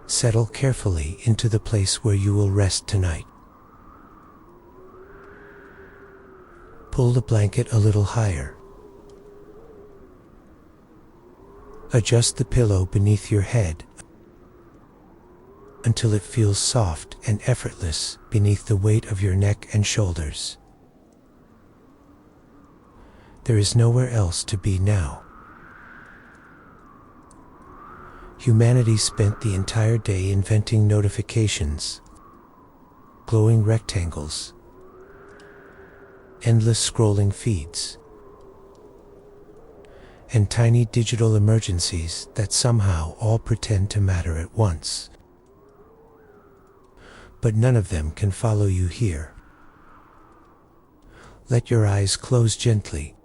Settle carefully into the place where you will rest tonight. Pull the blanket a little higher. Adjust the pillow beneath your head until it feels soft and effortless beneath the weight of your neck and shoulders. There is nowhere else to be now. Humanity spent the entire day inventing notifications, glowing rectangles, endless scrolling feeds, and tiny digital emergencies that somehow all pretend to matter at once. But none of them can follow you here. Let your eyes close gently.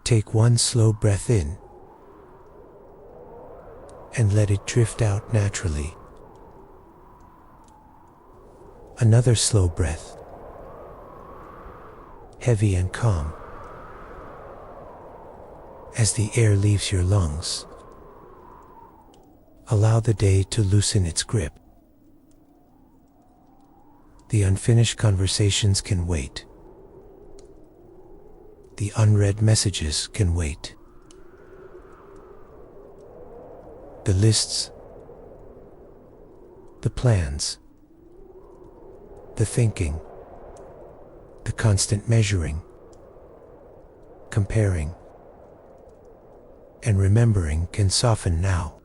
Take one slow breath in and let it drift out naturally. Another slow breath, heavy and calm, as the air leaves your lungs. Allow the day to loosen its grip. The unfinished conversations can wait. The unread messages can wait. The lists, the plans, the thinking, the constant measuring, comparing, and remembering can soften now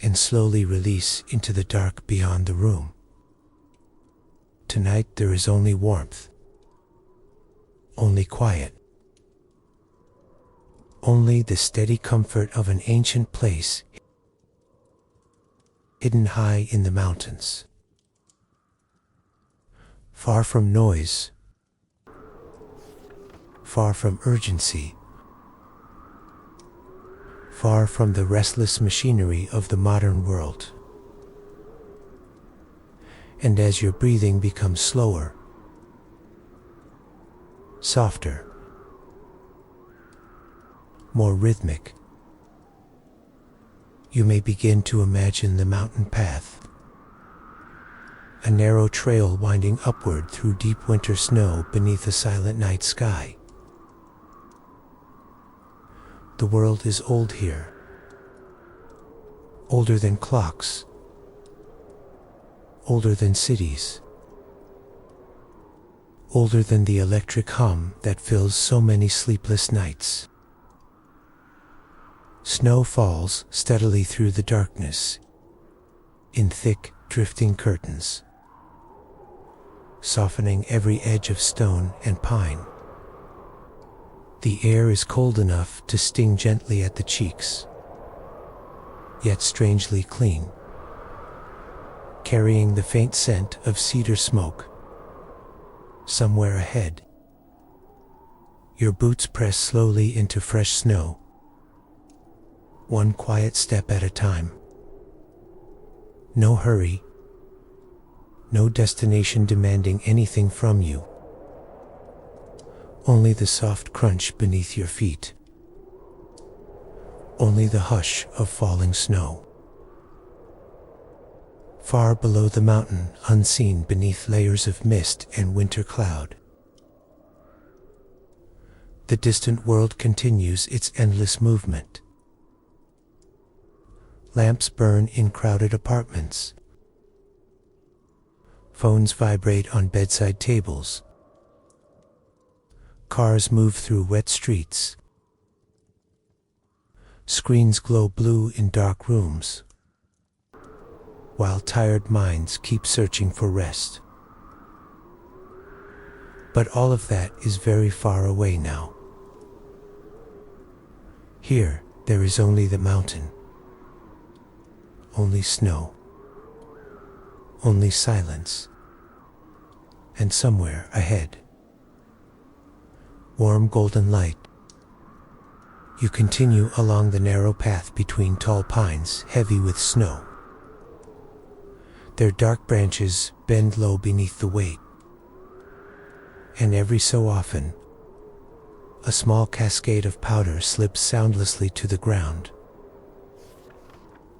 and slowly release into the dark beyond the room. Tonight there is only warmth, only quiet, only the steady comfort of an ancient place hidden high in the mountains, far from noise, far from urgency, far from the restless machinery of the modern world. And as your breathing becomes slower, softer, more rhythmic, you may begin to imagine the mountain path, a narrow trail winding upward through deep winter snow beneath a silent night sky. The world is old here, older than clocks, older than cities, older than the electric hum that fills so many sleepless nights. Snow falls steadily through the darkness, in thick, drifting curtains, softening every edge of stone and pine. The air is cold enough to sting gently at the cheeks, yet strangely clean, carrying the faint scent of cedar smoke. Somewhere ahead, your boots press slowly into fresh snow, one quiet step at a time. No hurry, no destination demanding anything from you. Only the soft crunch beneath your feet. Only the hush of falling snow. Far below the mountain, unseen beneath layers of mist and winter cloud, the distant world continues its endless movement. Lamps burn in crowded apartments. Phones vibrate on bedside tables. Cars move through wet streets. Screens glow blue in dark rooms, while tired minds keep searching for rest. But all of that is very far away now. Here, there is only the mountain, only snow, only silence, and somewhere ahead, warm golden light. You continue along the narrow path between tall pines heavy with snow. Their dark branches bend low beneath the weight, and every so often, a small cascade of powder slips soundlessly to the ground.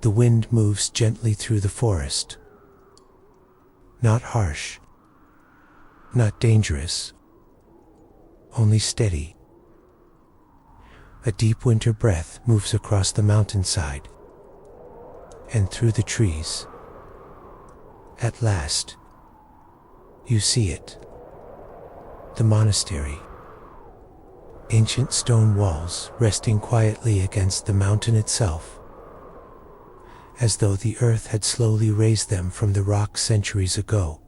The wind moves gently through the forest. Not harsh, not dangerous, only steady. A deep winter breath moves across the mountainside and through the trees. At last, you see it. The monastery. Ancient stone walls resting quietly against the mountain itself, as though the earth had slowly raised them from the rock centuries ago.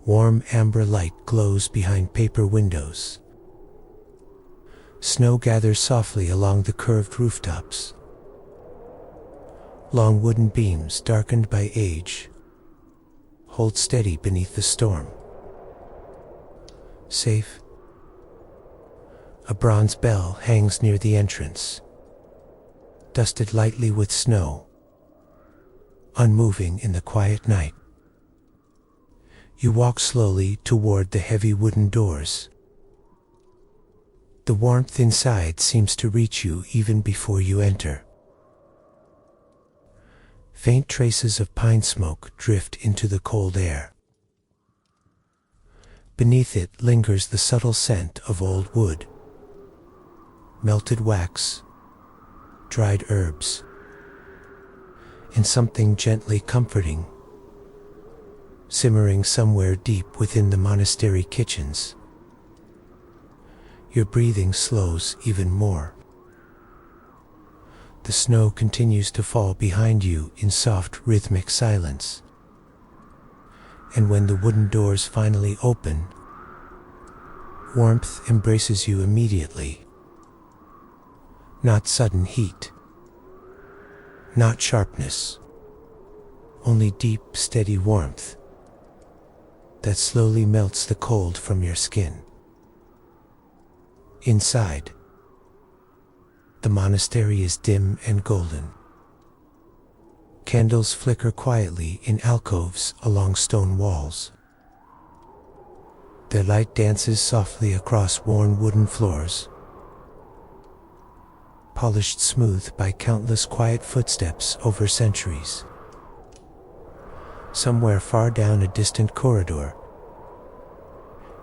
Warm amber light glows behind paper windows. Snow gathers softly along the curved rooftops. Long wooden beams, darkened by age, hold steady beneath the storm. Safe. A bronze bell hangs near the entrance, dusted lightly with snow, unmoving in the quiet night. You walk slowly toward the heavy wooden doors. The warmth inside seems to reach you even before you enter. Faint traces of pine smoke drift into the cold air. Beneath it lingers the subtle scent of old wood, melted wax, dried herbs, and something gently comforting, simmering somewhere deep within the monastery kitchens. Your breathing slows even more. The snow continues to fall behind you in soft, rhythmic silence. And when the wooden doors finally open, warmth embraces you immediately. Not sudden heat, not sharpness, only deep, steady warmth that slowly melts the cold from your skin. Inside, the monastery is dim and golden. Candles flicker quietly in alcoves along stone walls. Their light dances softly across worn wooden floors, polished smooth by countless quiet footsteps over centuries. Somewhere far down a distant corridor,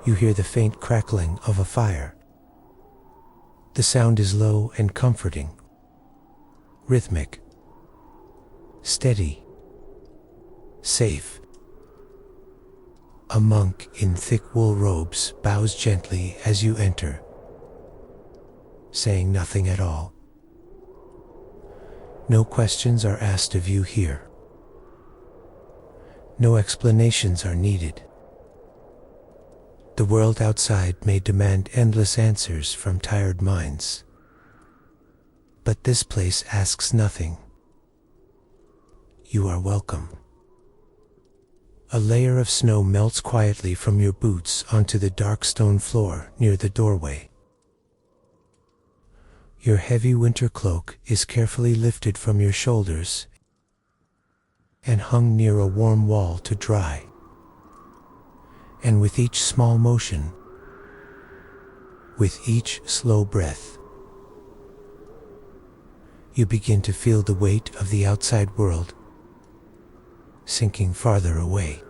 you hear the faint crackling of a fire. The sound is low and comforting, rhythmic, steady, safe. A monk in thick wool robes bows gently as you enter, saying nothing at all. No questions are asked of you here. No explanations are needed. The world outside may demand endless answers from tired minds, but this place asks nothing. You are welcome. A layer of snow melts quietly from your boots onto the dark stone floor near the doorway. Your heavy winter cloak is carefully lifted from your shoulders and hung near a warm wall to dry. And with each small motion, with each slow breath, you begin to feel the weight of the outside world sinking farther away.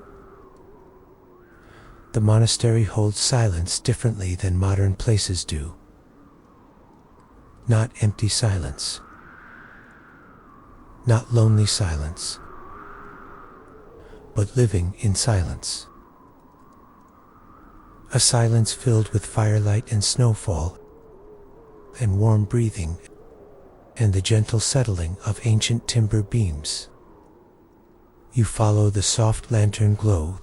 The monastery holds silence differently than modern places do. Not empty silence, not lonely silence, but living in silence. A silence filled with firelight and snowfall, and warm breathing, and the gentle settling of ancient timber beams. You follow the soft lantern glow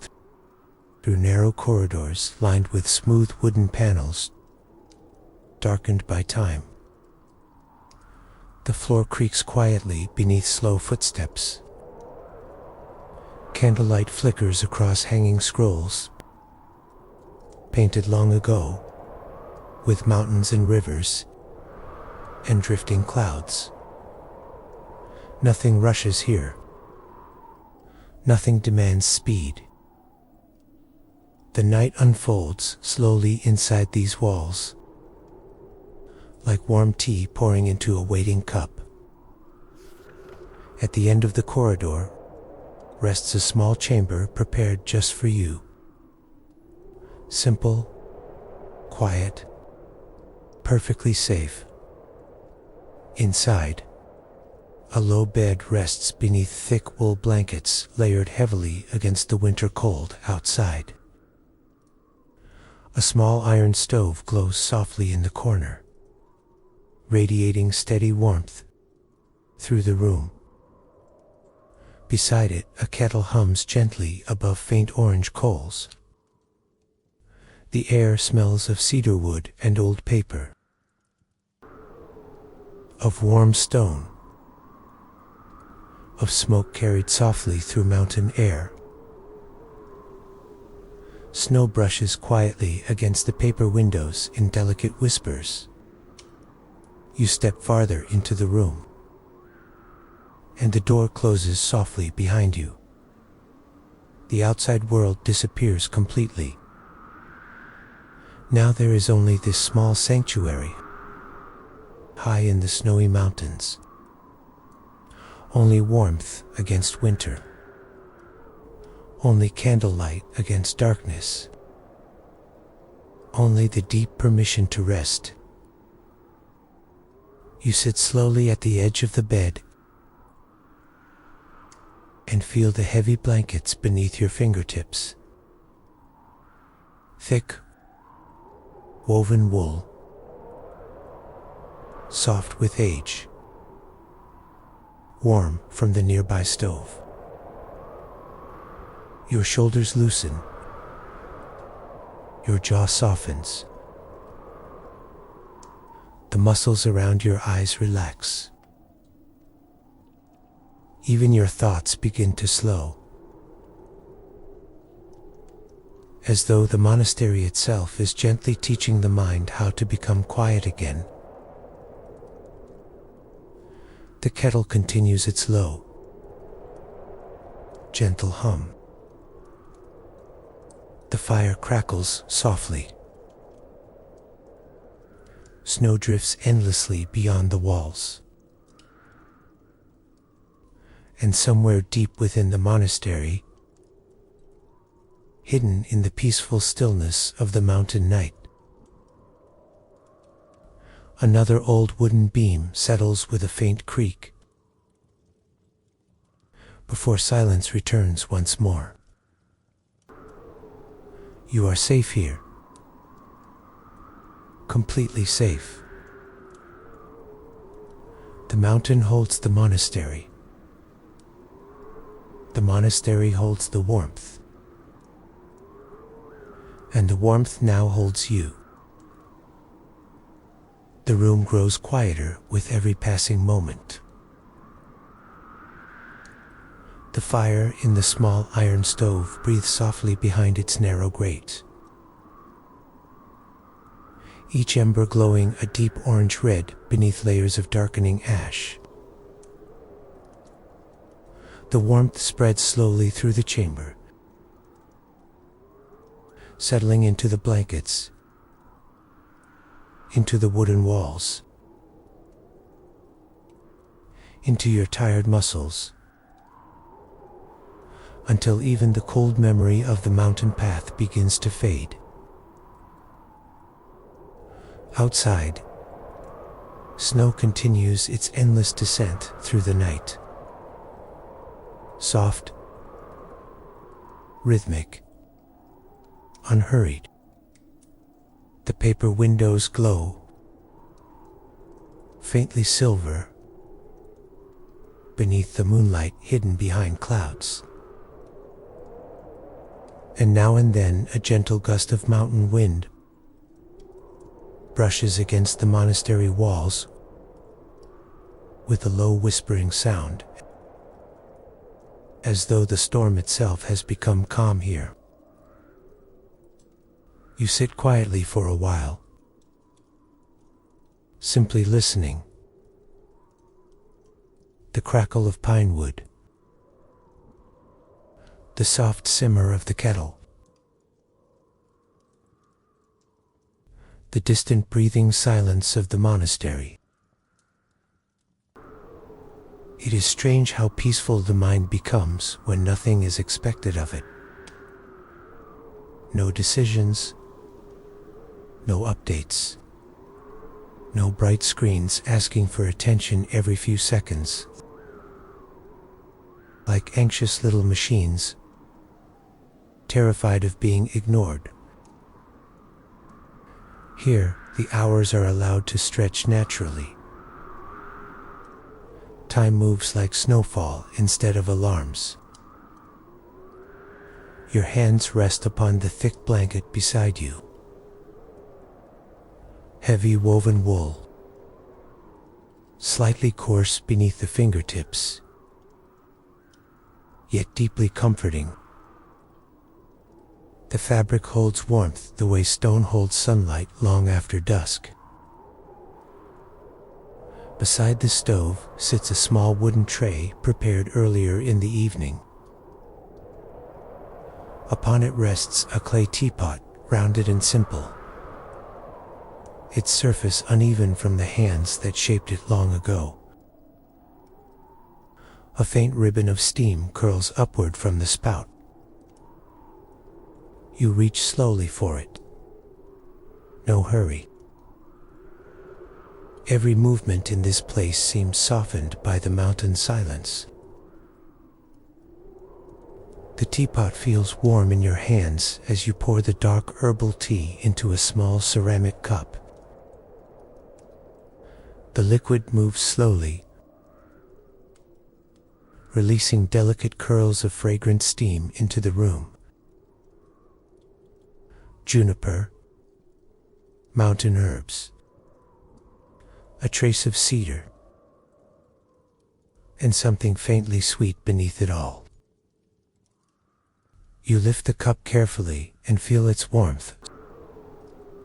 through narrow corridors lined with smooth wooden panels, darkened by time. The floor creaks quietly beneath slow footsteps. Candlelight flickers across hanging scrolls, painted long ago, with mountains and rivers and drifting clouds. Nothing rushes here. Nothing demands speed. The night unfolds slowly inside these walls, like warm tea pouring into a waiting cup. At the end of the corridor rests a small chamber prepared just for you. Simple, quiet, perfectly safe. Inside, a low bed rests beneath thick wool blankets layered heavily against the winter cold outside. A small iron stove glows softly in the corner, radiating steady warmth through the room. Beside it, a kettle hums gently above faint orange coals. The air smells of cedar wood and old paper, of warm stone, of smoke carried softly through mountain air. Snow brushes quietly against the paper windows in delicate whispers. You step farther into the room, and the door closes softly behind you. The outside world disappears completely. Now there is only this small sanctuary, high in the snowy mountains. Only warmth against winter. Only candlelight against darkness. Only the deep permission to rest. You sit slowly at the edge of the bed and feel the heavy blankets beneath your fingertips. Thick, woven wool, soft with age, warm from the nearby stove. Your shoulders loosen, your jaw softens, the muscles around your eyes relax. Even your thoughts begin to slow, as though the monastery itself is gently teaching the mind how to become quiet again. The kettle continues its low, gentle hum. The fire crackles softly. Snow drifts endlessly beyond the walls. And somewhere deep within the monastery, hidden in the peaceful stillness of the mountain night, another old wooden beam settles with a faint creak, before silence returns once more. You are safe here, completely safe. The mountain holds the monastery. The monastery holds the warmth. And the warmth now holds you. The room grows quieter with every passing moment. The fire in the small iron stove breathes softly behind its narrow grate, each ember glowing a deep orange red beneath layers of darkening ash. The warmth spreads slowly through the chamber, settling into the blankets, into the wooden walls, into your tired muscles, until even the cold memory of the mountain path begins to fade. Outside, snow continues its endless descent through the night. Soft, rhythmic, unhurried. The paper windows glow, faintly silver, beneath the moonlight hidden behind clouds. And now and then a gentle gust of mountain wind brushes against the monastery walls with a low whispering sound, as though the storm itself has become calm here. You sit quietly for a while, simply listening. The crackle of pine wood, the soft simmer of the kettle, the distant breathing silence of the monastery. It is strange how peaceful the mind becomes when nothing is expected of it. No decisions, no updates, no bright screens asking for attention every few seconds. Like anxious little machines, terrified of being ignored. Here, the hours are allowed to stretch naturally. Time moves like snowfall instead of alarms. Your hands rest upon the thick blanket beside you. Heavy woven wool, slightly coarse beneath the fingertips, yet deeply comforting. The fabric holds warmth the way stone holds sunlight long after dusk. Beside the stove sits a small wooden tray prepared earlier in the evening. Upon it rests a clay teapot, rounded and simple, its surface uneven from the hands that shaped it long ago. A faint ribbon of steam curls upward from the spout. You reach slowly for it. No hurry. Every movement in this place seems softened by the mountain silence. The teapot feels warm in your hands as you pour the dark herbal tea into a small ceramic cup. The liquid moves slowly, releasing delicate curls of fragrant steam into the room. Juniper, mountain herbs, a trace of cedar, and something faintly sweet beneath it all. You lift the cup carefully and feel its warmth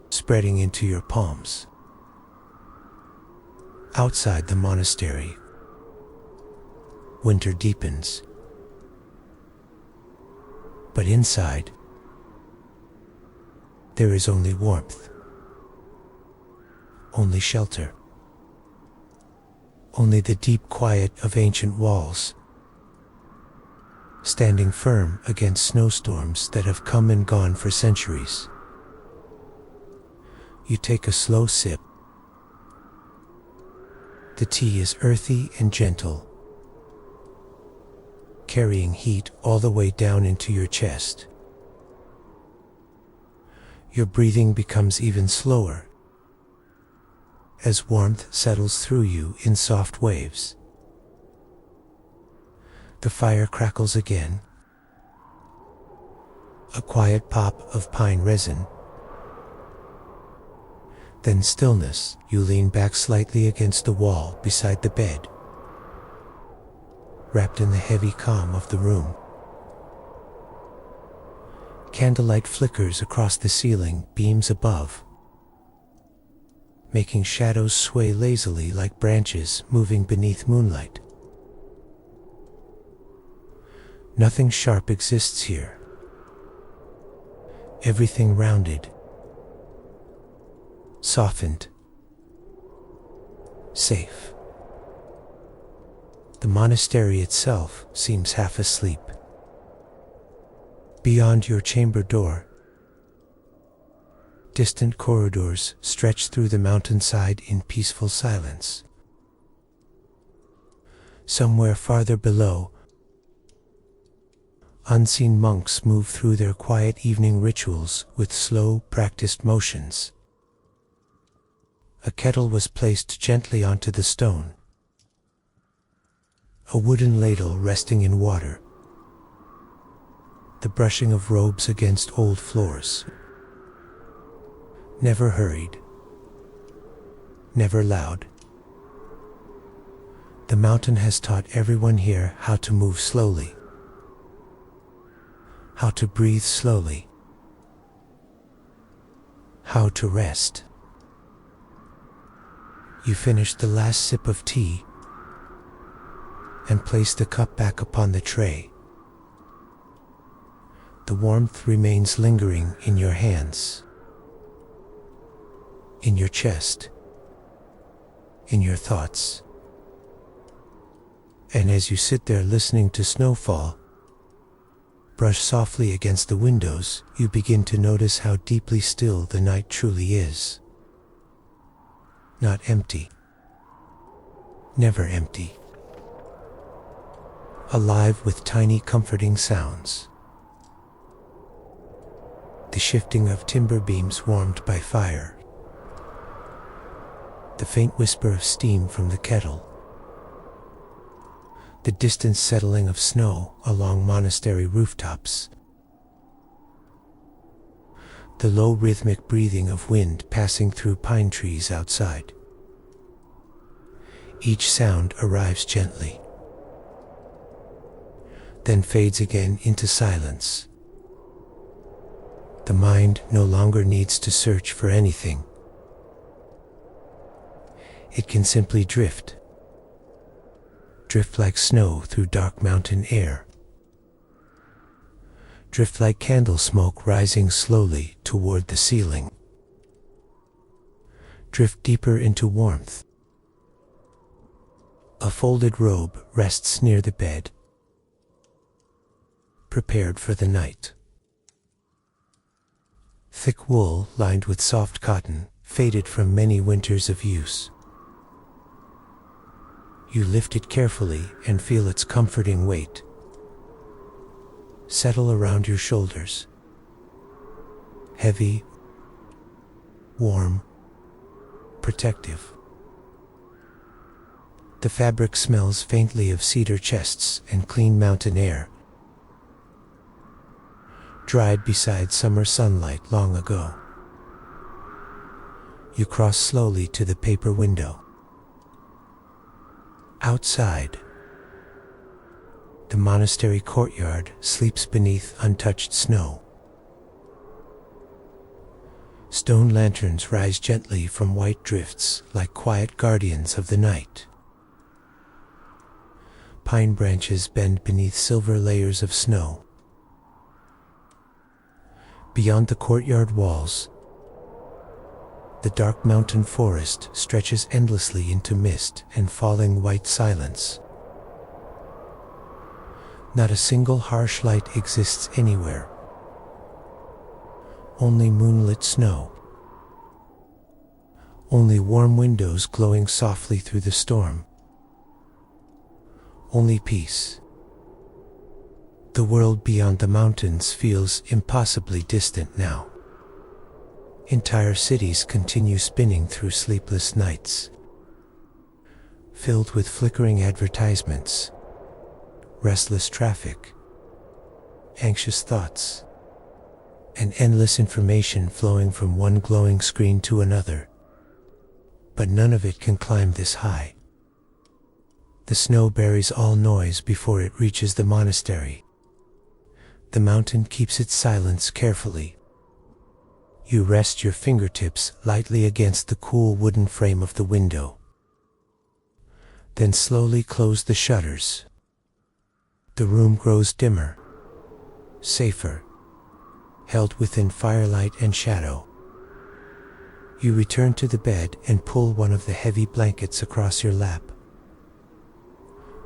spreading into your palms. Outside the monastery, winter deepens. But inside, there is only warmth, only shelter, only the deep quiet of ancient walls, standing firm against snowstorms that have come and gone for centuries. You take a slow sip. The tea is earthy and gentle, carrying heat all the way down into your chest. Your breathing becomes even slower as warmth settles through you in soft waves. The fire crackles again, a quiet pop of pine resin. Then stillness. You lean back slightly against the wall beside the bed, wrapped in the heavy calm of the room. Candlelight flickers across the ceiling, beams above, making shadows sway lazily like branches moving beneath moonlight. Nothing sharp exists here. Everything rounded, softened, safe. The monastery itself seems half asleep. Beyond your chamber door, distant corridors stretch through the mountainside in peaceful silence. Somewhere farther below, unseen monks move through their quiet evening rituals with slow, practiced motions. A kettle was placed gently onto the stone, a wooden ladle resting in water, the brushing of robes against old floors. Never hurried, never loud. The mountain has taught everyone here how to move slowly, how to breathe slowly, how to rest. You finish the last sip of tea and place the cup back upon the tray. The warmth remains lingering in your hands, in your chest, in your thoughts. And as you sit there listening to snowfall brush softly against the windows, you begin to notice how deeply still the night truly is. Not empty. Never empty. Alive with tiny comforting sounds. The shifting of timber beams warmed by fire. The faint whisper of steam from the kettle. The distant settling of snow along monastery rooftops. The low rhythmic breathing of wind passing through pine trees outside. Each sound arrives gently, then fades again into silence. The mind no longer needs to search for anything. It can simply drift. Drift like snow through dark mountain air. Drift like candle smoke rising slowly toward the ceiling. Drift deeper into warmth. A folded robe rests near the bed, prepared for the night. Thick wool lined with soft cotton, faded from many winters of use. You lift it carefully and feel its comforting weight settle around your shoulders. Heavy, warm, protective. The fabric smells faintly of cedar chests and clean mountain air, dried beside summer sunlight long ago. You cross slowly to the paper window. Outside, the monastery courtyard sleeps beneath untouched snow. Stone lanterns rise gently from white drifts like quiet guardians of the night. Pine branches bend beneath silver layers of snow. Beyond the courtyard walls, the dark mountain forest stretches endlessly into mist and falling white silence. Not a single harsh light exists anywhere. Only moonlit snow. Only warm windows glowing softly through the storm. Only peace. The world beyond the mountains feels impossibly distant now. Entire cities continue spinning through sleepless nights, filled with flickering advertisements, restless traffic, anxious thoughts, and endless information flowing from one glowing screen to another. But none of it can climb this high. The snow buries all noise before it reaches the monastery. The mountain keeps its silence carefully. You rest your fingertips lightly against the cool wooden frame of the window. Then slowly close the shutters. The room grows dimmer, safer, held within firelight and shadow. You return to the bed and pull one of the heavy blankets across your lap.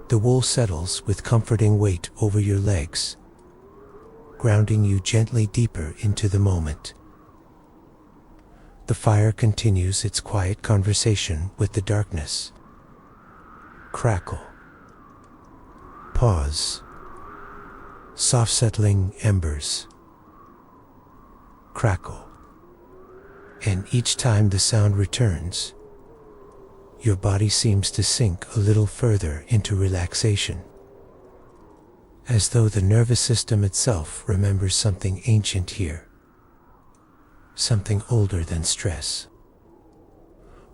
The wool settles with comforting weight over your legs, grounding you gently deeper into the moment. The fire continues its quiet conversation with the darkness. Crackle. Pause. Soft settling embers. Crackle. And each time the sound returns, your body seems to sink a little further into relaxation, as though the nervous system itself remembers something ancient here. Something older than stress,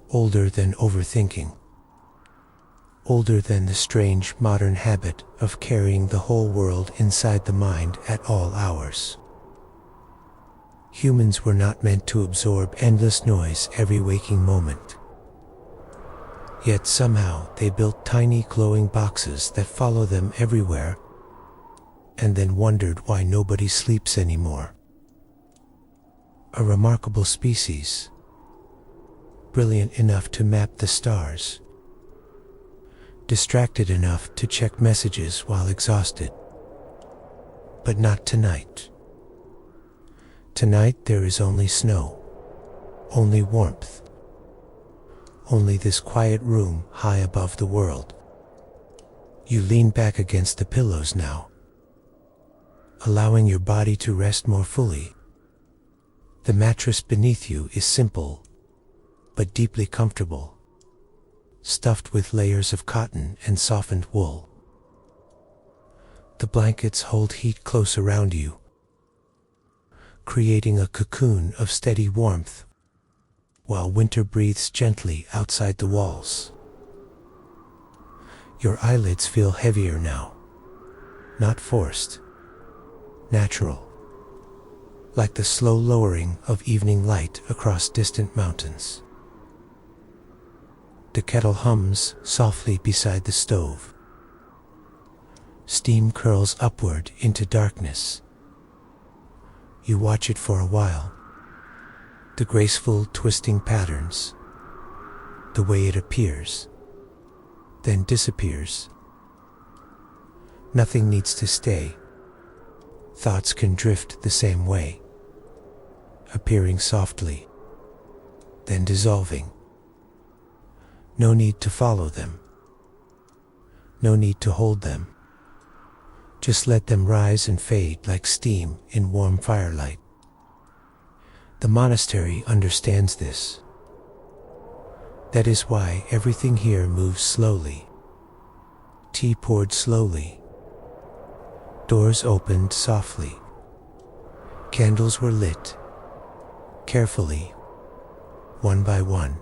older than overthinking, older than the strange modern habit of carrying the whole world inside the mind at all hours. Humans were not meant to absorb endless noise every waking moment. Yet somehow they built tiny glowing boxes that follow them everywhere, and then wondered why nobody sleeps anymore. A remarkable species, brilliant enough to map the stars, distracted enough to check messages while exhausted. But not tonight. Tonight there is only snow, only warmth, only this quiet room high above the world. You lean back against the pillows now, allowing your body to rest more fully. The mattress beneath you is simple, but deeply comfortable, stuffed with layers of cotton and softened wool. The blankets hold heat close around you, creating a cocoon of steady warmth, while winter breathes gently outside the walls. Your eyelids feel heavier now, not forced, natural, like the slow lowering of evening light across distant mountains. The kettle hums softly beside the stove. Steam curls upward into darkness. You watch it for a while. The graceful twisting patterns, the way it appears, then disappears. Nothing needs to stay. Thoughts can drift the same way, appearing softly, then dissolving. No need to follow them. No need to hold them. Just let them rise and fade like steam in warm firelight. The monastery understands this. That is why everything here moves slowly. Tea poured slowly. Doors opened softly. Candles were lit, carefully, one by one.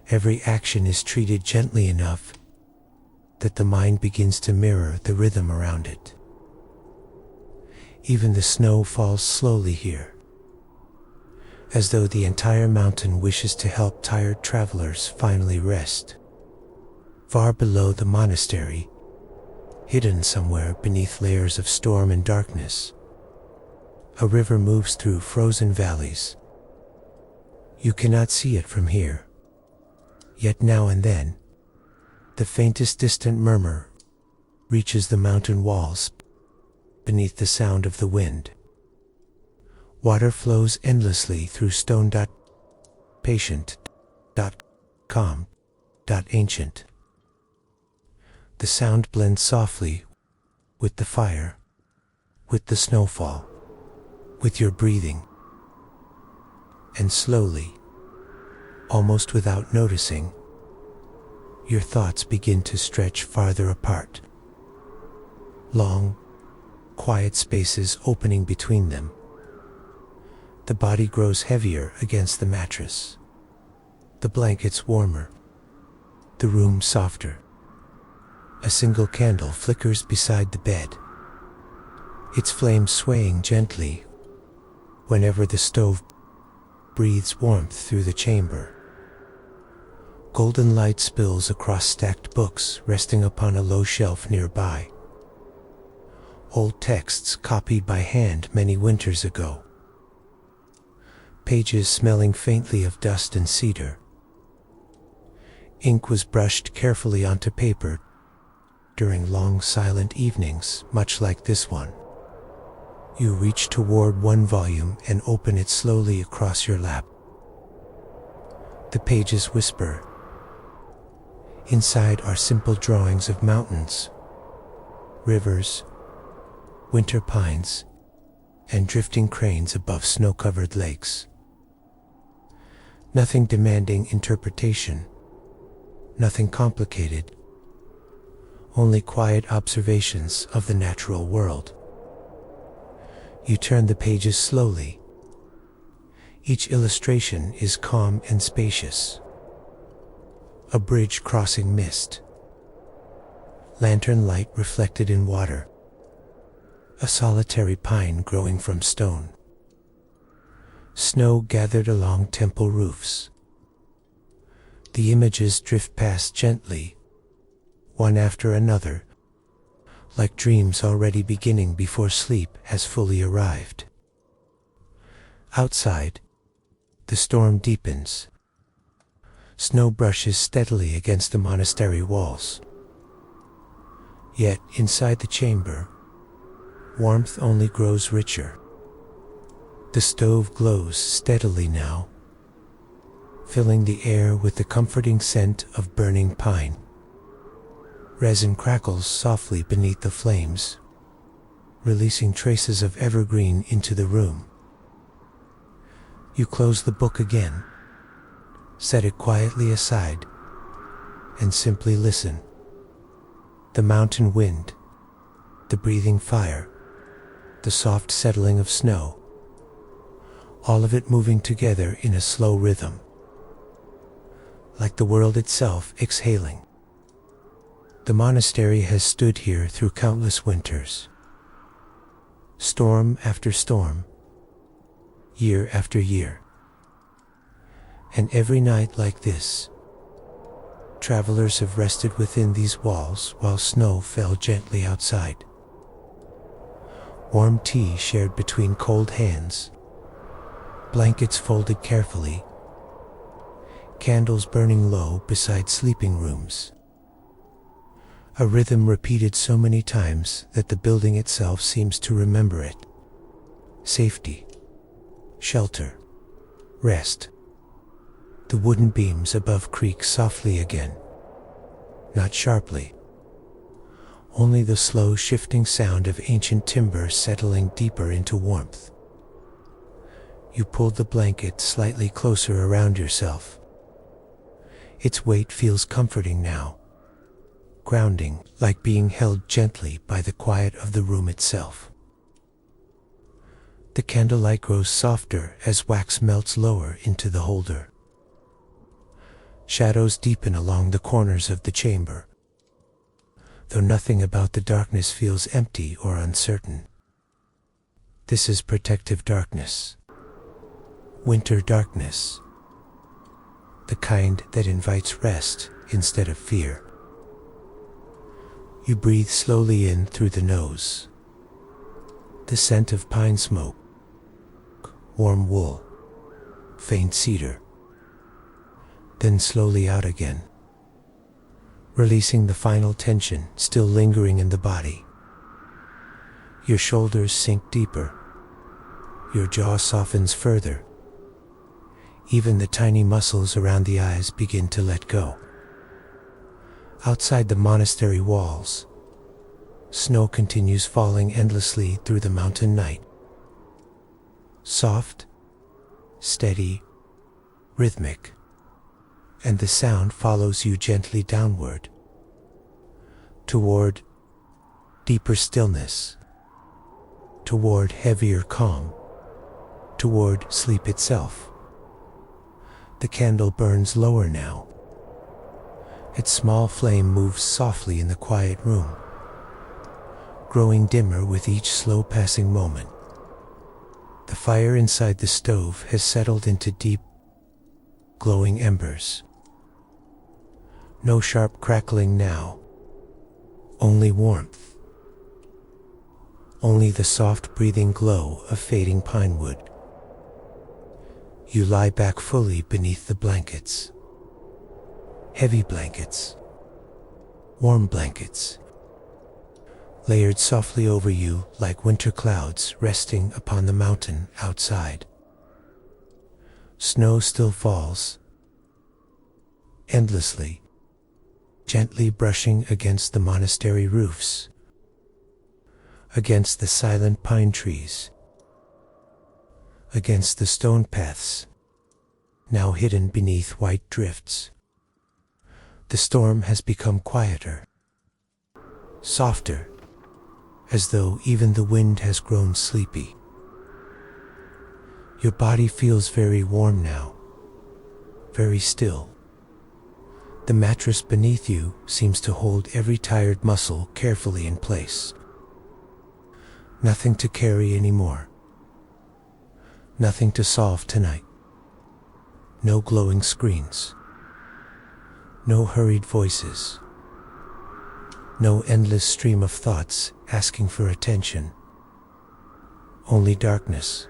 Every action is treated gently enough that the mind begins to mirror the rhythm around it. Even the snow falls slowly here, as though the entire mountain wishes to help tired travelers finally rest. Far below the monastery, hidden somewhere beneath layers of storm and darkness, a river moves through frozen valleys. You cannot see it from here, yet now and then, the faintest distant murmur reaches the mountain walls beneath the sound of the wind. Water flows endlessly through stone. Patient. Calm. Ancient. The sound blends softly with the fire, with the snowfall, with your breathing. And slowly, almost without noticing, your thoughts begin to stretch farther apart. Long, quiet spaces opening between them. The body grows heavier against the mattress. The blankets warmer. The room softer. A single candle flickers beside the bed, its flame swaying gently whenever the stove breathes warmth through the chamber. Golden light spills across stacked books resting upon a low shelf nearby. Old texts copied by hand many winters ago. Pages smelling faintly of dust and cedar. Ink was brushed carefully onto paper during long silent evenings, much like this one. You reach toward one volume and open it slowly across your lap. The pages whisper. Inside are simple drawings of mountains, rivers, winter pines, and drifting cranes above snow-covered lakes. Nothing demanding interpretation, nothing complicated, only quiet observations of the natural world. You turn the pages slowly. Each illustration is calm and spacious. A bridge crossing mist. Lantern light reflected in water. A solitary pine growing from stone. Snow gathered along temple roofs. The images drift past gently, one after another, like dreams already beginning before sleep has fully arrived. Outside, the storm deepens. Snow brushes steadily against the monastery walls. Yet, inside the chamber, warmth only grows richer. The stove glows steadily now, filling the air with the comforting scent of burning pine. Resin crackles softly beneath the flames, releasing traces of evergreen into the room. You close the book again, set it quietly aside, and simply listen. The mountain wind, the breathing fire, the soft settling of snow, all of it moving together in a slow rhythm, like the world itself exhaling. The monastery has stood here through countless winters, storm after storm, year after year. And every night like this, travelers have rested within these walls while snow fell gently outside. Warm tea shared between cold hands, blankets folded carefully, candles burning low beside sleeping rooms. A rhythm repeated so many times that the building itself seems to remember it. Safety, shelter, rest. The wooden beams above creak softly again, not sharply. Only the slow shifting sound of ancient timber settling deeper into warmth. You pulled the blanket slightly closer around yourself. Its weight feels comforting now, grounding, like being held gently by the quiet of the room itself. The candlelight grows softer as wax melts lower into the holder. Shadows deepen along the corners of the chamber, though nothing about the darkness feels empty or uncertain. This is protective darkness, winter darkness, the kind that invites rest instead of fear. You breathe slowly in through the nose, the scent of pine smoke, warm wool, faint cedar, then slowly out again, releasing the final tension still lingering in the body. Your shoulders sink deeper, your jaw softens further. Even the tiny muscles around the eyes begin to let go. Outside the monastery walls, snow continues falling endlessly through the mountain night. Soft, steady, rhythmic, and the sound follows you gently downward, toward deeper stillness, toward heavier calm, toward sleep itself. The candle burns lower now. Its small flame moves softly in the quiet room, growing dimmer with each slow passing moment. The fire inside the stove has settled into deep, glowing embers. No sharp crackling now, only warmth. Only the soft breathing glow of fading pine wood. You lie back fully beneath the blankets. Heavy blankets, warm blankets, layered softly over you like winter clouds resting upon the mountain outside. Snow still falls, endlessly, gently brushing against the monastery roofs, against the silent pine trees, against the stone paths, now hidden beneath white drifts. The storm has become quieter, softer, as though even the wind has grown sleepy. Your body feels very warm now, very still. The mattress beneath you seems to hold every tired muscle carefully in place. Nothing to carry anymore. Nothing to solve tonight. No glowing screens. No hurried voices. No endless stream of thoughts asking for attention. Only darkness.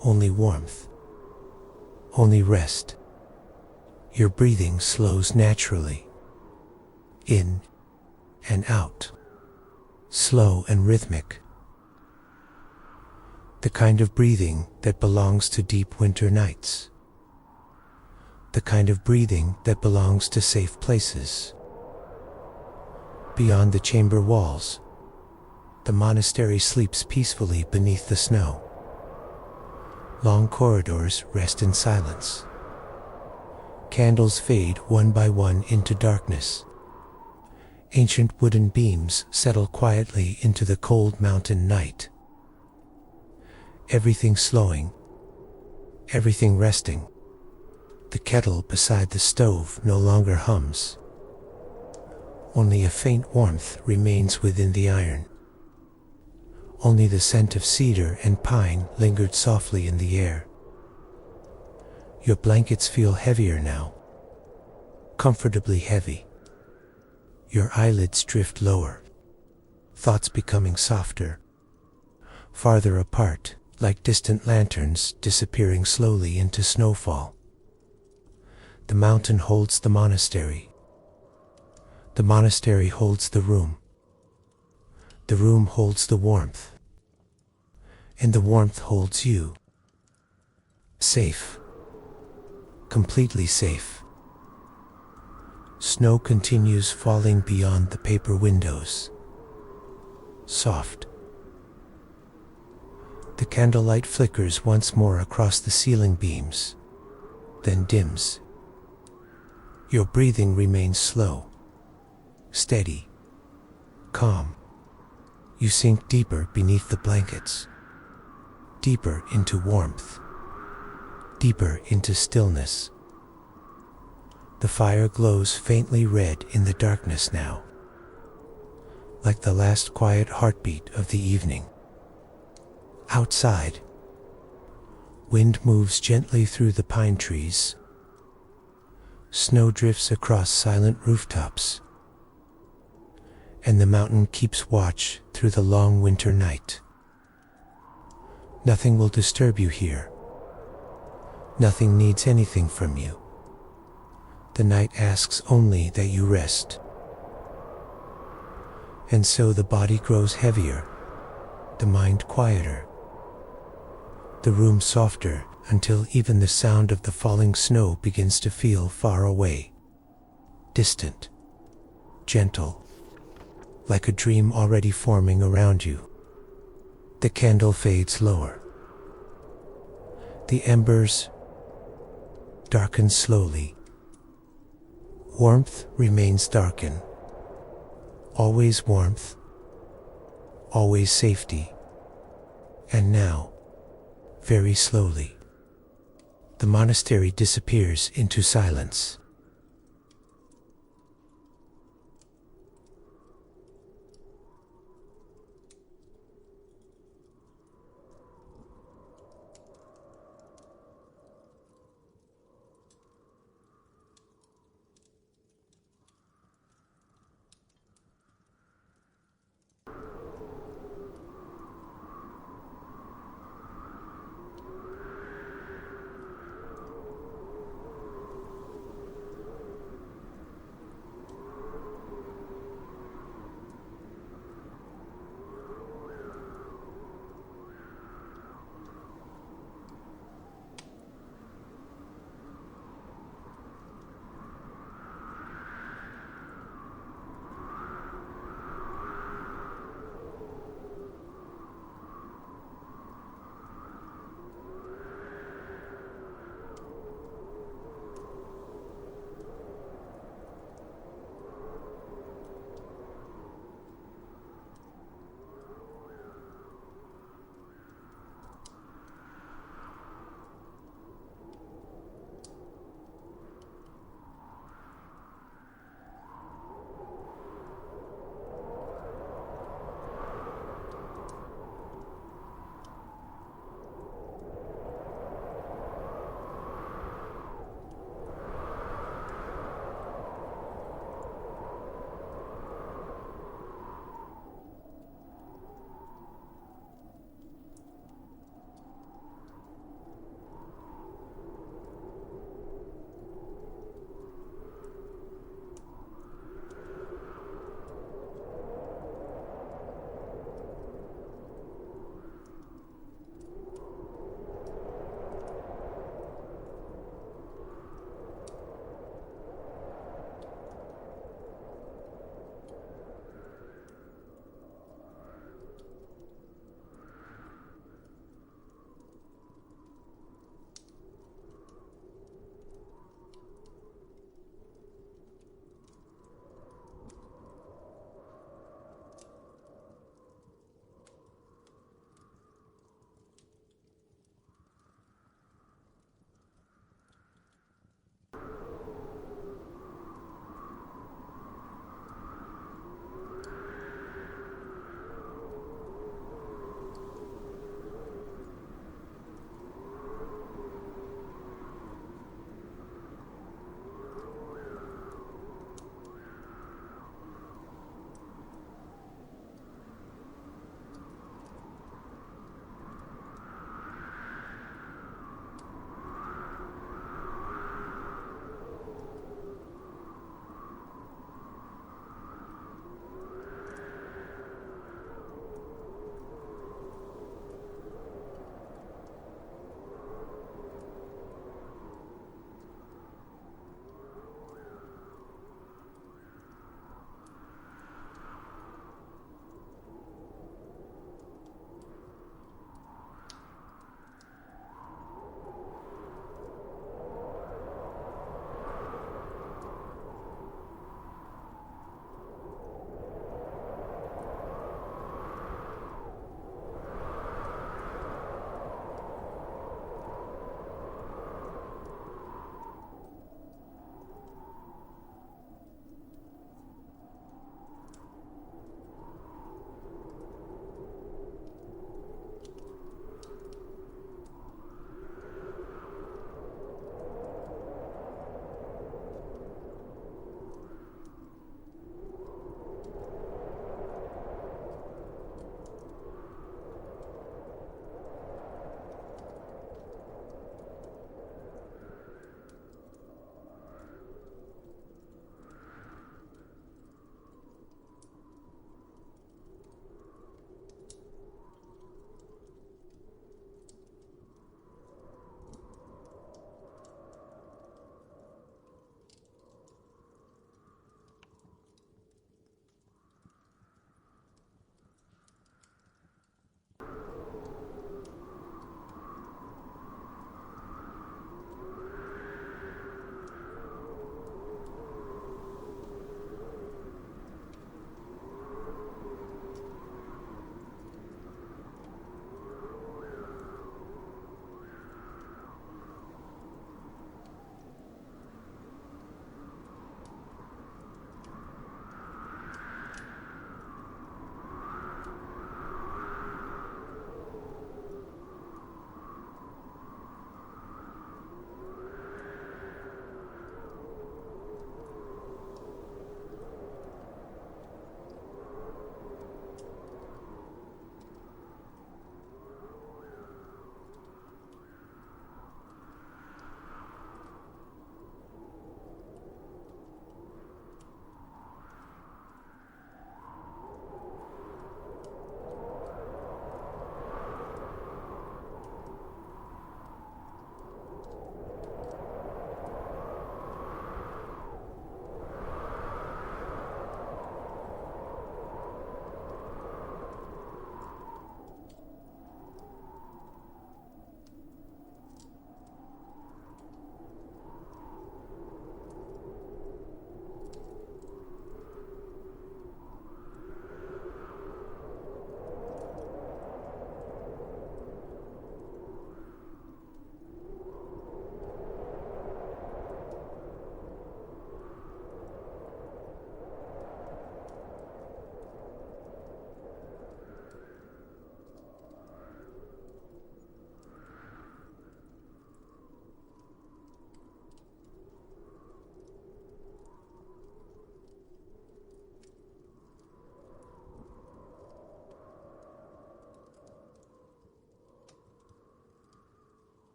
Only warmth. Only rest. Your breathing slows naturally, in and out, slow and rhythmic. The kind of breathing that belongs to deep winter nights. The kind of breathing that belongs to safe places. Beyond the chamber walls, the monastery sleeps peacefully beneath the snow. Long corridors rest in silence. Candles fade one by one into darkness. Ancient wooden beams settle quietly into the cold mountain night. Everything slowing, everything resting. The kettle beside the stove no longer hums. Only a faint warmth remains within the iron. Only the scent of cedar and pine lingered softly in the air. Your blankets feel heavier now, comfortably heavy. Your eyelids drift lower, thoughts becoming softer, farther apart, like distant lanterns disappearing slowly into snowfall. The mountain holds the monastery. The monastery holds the room. The room holds the warmth. And the warmth holds you. Safe. Completely safe. Snow continues falling beyond the paper windows. Soft. The candlelight flickers once more across the ceiling beams, then dims. Your breathing remains slow, steady, calm. You sink deeper beneath the blankets, deeper into warmth, deeper into stillness. The fire glows faintly red in the darkness now, like the last quiet heartbeat of the evening. Outside, wind moves gently through the pine trees. Snow drifts across silent rooftops, and the mountain keeps watch through the long winter night. Nothing will disturb you here. Nothing needs anything from you. The night asks only that you rest. And so the body grows heavier, the mind quieter, the room softer until even the sound of the falling snow begins to feel far away, distant, gentle, like a dream already forming around you. The candle fades lower. The embers darken slowly. Warmth remains darken. Always warmth, always safety. And now, very slowly, the monastery disappears into silence.